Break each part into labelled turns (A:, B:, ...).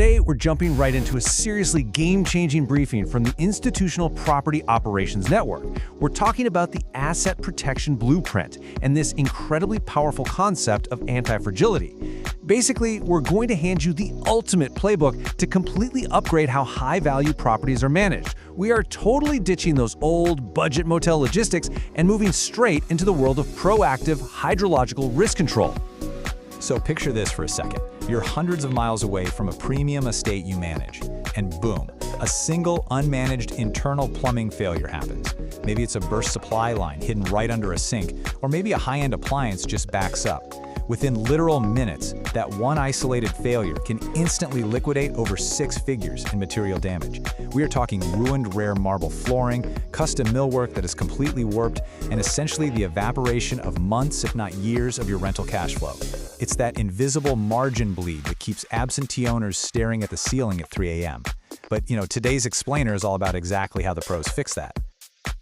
A: Today, we're jumping right into a seriously game-changing briefing from the Institutional Property Operations Network. We're talking about the Asset Protection Blueprint and this incredibly powerful concept of anti-fragility. Basically, we're going to hand you the ultimate playbook to completely upgrade how high-value properties are managed. We are totally ditching those old budget motel logistics and moving straight into the world of proactive hydrological risk control.
B: So picture this for a second. You're hundreds of miles away from a premium estate you manage, and boom, a single unmanaged internal plumbing failure happens. Maybe it's a burst supply line hidden right under a sink, or maybe a high-end appliance just backs up. Within literal minutes, that one isolated failure can instantly liquidate over 6 figures in material damage. We are talking ruined rare marble flooring, custom millwork that is completely warped, and essentially the evaporation of months, if not years, of your rental cash flow. It's that invisible margin bleed that keeps absentee owners staring at the ceiling at 3 a.m. But, today's explainer is all about exactly how the pros fix that.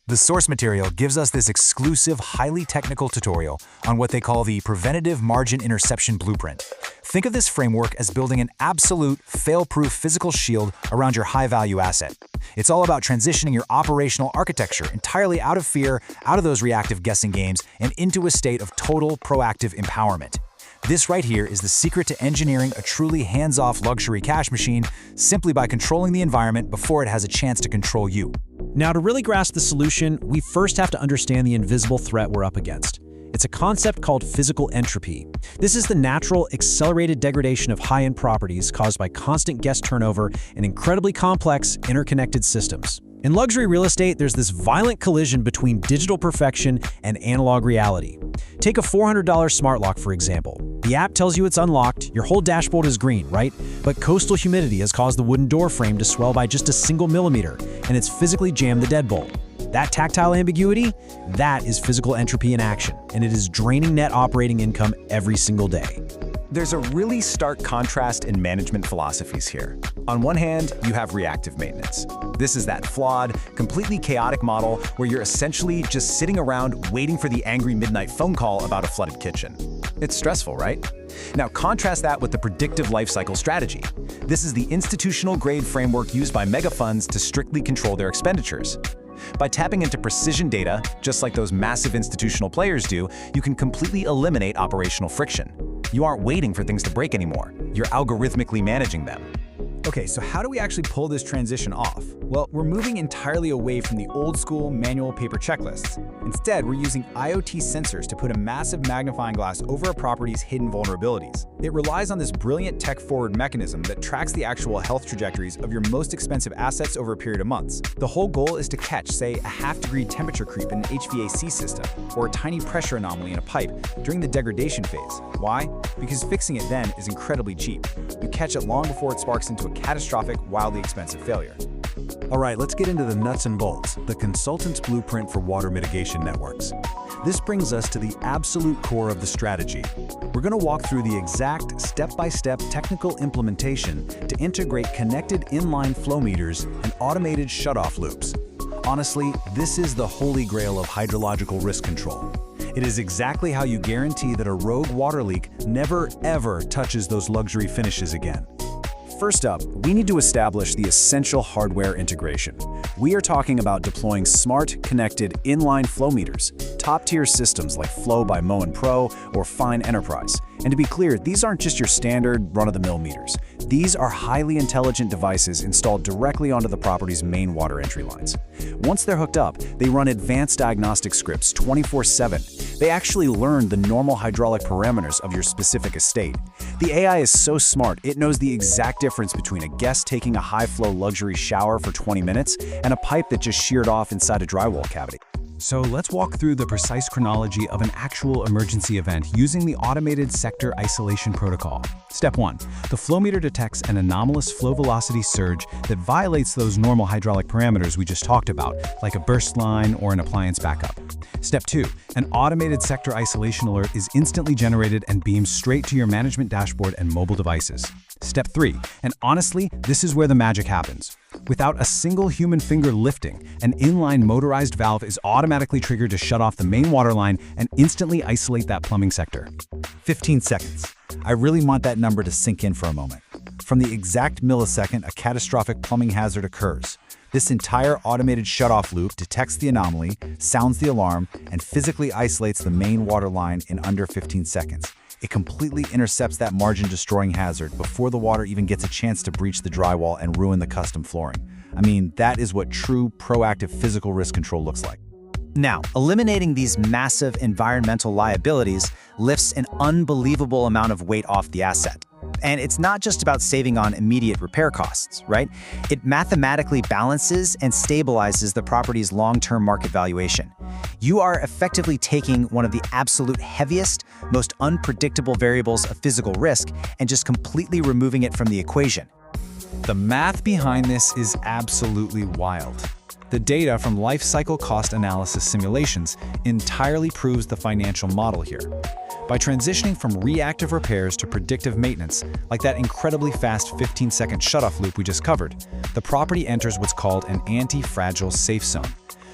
C: The source material gives us this exclusive, highly technical tutorial on what they call the Preventative Margin Interception Blueprint. Think of this framework as building an absolute, fail-proof physical shield around your high-value asset. It's all about transitioning your operational architecture entirely out of fear, out of those reactive guessing games, and into a state of total, proactive empowerment. This right here is the secret to engineering a truly hands-off luxury cash machine simply by controlling the environment before it has a chance to control you.
D: Now, to really grasp the solution, we first have to understand the invisible threat we're up against. It's a concept called physical entropy. This is the natural, accelerated degradation of high-end properties caused by constant guest turnover and incredibly complex, interconnected systems. In luxury real estate, there's this violent collision between digital perfection and analog reality. Take a $400 smart lock, for example. The app tells you it's unlocked, your whole dashboard is green, right? But coastal humidity has caused the wooden door frame to swell by just a single millimeter, and it's physically jammed the deadbolt. That tactile ambiguity, that is physical entropy in action, and it is draining net operating income every single day.
E: There's a really stark contrast in management philosophies here. On one hand, you have reactive maintenance. This is that flawed, completely chaotic model where you're essentially just sitting around waiting for the angry midnight phone call about a flooded kitchen. It's stressful, right? Now contrast that with the predictive lifecycle strategy. This is the institutional-grade framework used by mega funds to strictly control their expenditures. By tapping into precision data, just like those massive institutional players do, you can completely eliminate operational friction. You aren't waiting for things to break anymore. You're algorithmically managing them.
B: Okay, so how do we actually pull this transition off? Well, we're moving entirely away from the old-school manual paper checklists. Instead, we're using IoT sensors to put a massive magnifying glass over a property's hidden vulnerabilities. It relies on this brilliant tech-forward mechanism that tracks the actual health trajectories of your most expensive assets over a period of months. The whole goal is to catch, say, a half-degree temperature creep in an HVAC system, or a tiny pressure anomaly in a pipe during the degradation phase. Why? Because fixing it then is incredibly cheap. You catch it long before it sparks into a catastrophic, wildly expensive failure.
A: All right, let's get into the nuts and bolts, the consultant's blueprint for water mitigation networks. This brings us to the absolute core of the strategy. We're going to walk through the exact step-by-step technical implementation to integrate connected inline flow meters and automated shutoff loops. Honestly, this is the holy grail of hydrological risk control. It is exactly how you guarantee that a rogue water leak never, ever touches those luxury finishes again. First up, we need to establish the essential hardware integration. We are talking about deploying smart, connected, inline flow meters, top-tier systems like Flow by Moen Pro or Fine Enterprise. And to be clear, these aren't just your standard run-of-the-mill meters. These are highly intelligent devices installed directly onto the property's main water entry lines. Once they're hooked up, they run advanced diagnostic scripts 24/7. They actually learn the normal hydraulic parameters of your specific estate. The AI is so smart, it knows the exact difference between a guest taking a high-flow luxury shower for 20 minutes and a pipe that just sheared off inside a drywall cavity. So let's walk through the precise chronology of an actual emergency event using the automated sector isolation protocol. Step 1. The flow meter detects an anomalous flow velocity surge that violates those normal hydraulic parameters we just talked about, like a burst line or an appliance backup. Step 2. An automated sector isolation alert is instantly generated and beamed straight to your management dashboard and mobile devices. Step 3. And honestly, this is where the magic happens. Without a single human finger lifting, an inline motorized valve is automatically triggered to shut off the main water line and instantly isolate that plumbing sector.
B: 15 seconds. I really want that number to sink in for a moment.
C: from the exact millisecond a catastrophic plumbing hazard occurs. This entire automated shutoff loop detects the anomaly, sounds the alarm, and physically isolates the main water line in under 15 seconds. It completely intercepts that margin-destroying hazard before the water even gets a chance to breach the drywall and ruin the custom flooring. I mean, that is what true, proactive physical risk control looks like.
F: Now, eliminating these massive environmental liabilities lifts an unbelievable amount of weight off the asset. And it's not just about saving on immediate repair costs, right? It mathematically balances and stabilizes the property's long-term market valuation. You are effectively taking one of the absolute heaviest, most unpredictable variables of physical risk and just completely removing it from the equation.
B: The math behind this is absolutely wild. The data from life cycle cost analysis simulations entirely proves the financial model here. By transitioning from reactive repairs to predictive maintenance, like that incredibly fast 15-second shutoff loop we just covered, the property enters what's called an anti-fragile safe zone.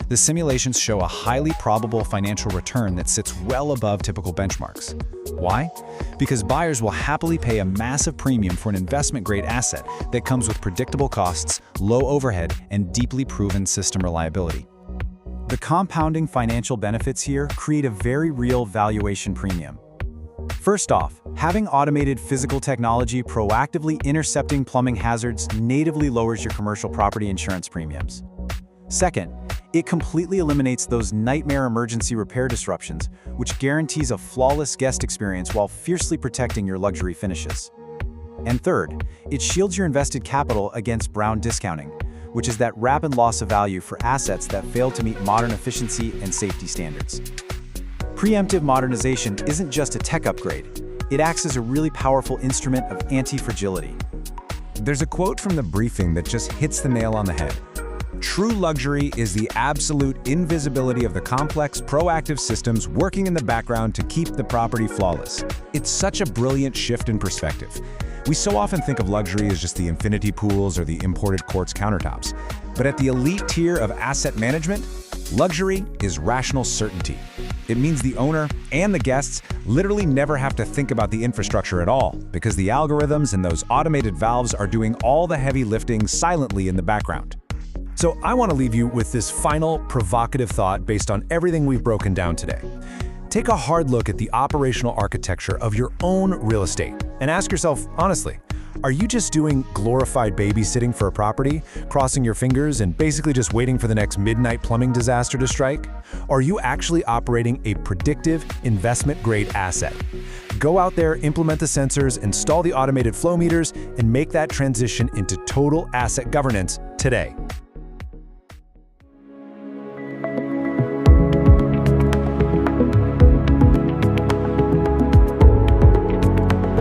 B: The simulations show a highly probable financial return that sits well above typical benchmarks. Why? Because buyers will happily pay a massive premium for an investment-grade asset that comes with predictable costs, low overhead, and deeply proven system reliability. The compounding financial benefits here create a very real valuation premium. First off, having automated physical technology proactively intercepting plumbing hazards natively lowers your commercial property insurance premiums. Second, it completely eliminates those nightmare emergency repair disruptions, which guarantees a flawless guest experience while fiercely protecting your luxury finishes. And third, it shields your invested capital against brown discounting, which is that rapid loss of value for assets that fail to meet modern efficiency and safety standards. Preemptive modernization isn't just a tech upgrade. It acts as a really powerful instrument of anti-fragility.
E: There's a quote from the briefing that just hits the nail on the head. True luxury is the absolute invisibility of the complex, proactive systems working in the background to keep the property flawless. It's such a brilliant shift in perspective. We so often think of luxury as just the infinity pools or the imported quartz countertops. But at the elite tier of asset management, luxury is rational certainty. It means the owner and the guests literally never have to think about the infrastructure at all, because the algorithms and those automated valves are doing all the heavy lifting silently in the background.
A: So I want to leave you with this final provocative thought based on everything we've broken down today. Take a hard look at the operational architecture of your own real estate and ask yourself, honestly, are you just doing glorified babysitting for a property, crossing your fingers and basically just waiting for the next midnight plumbing disaster to strike? Or are you actually operating a predictive, investment-grade asset? Go out there, implement the sensors, install the automated flow meters, and make that transition into total asset governance today.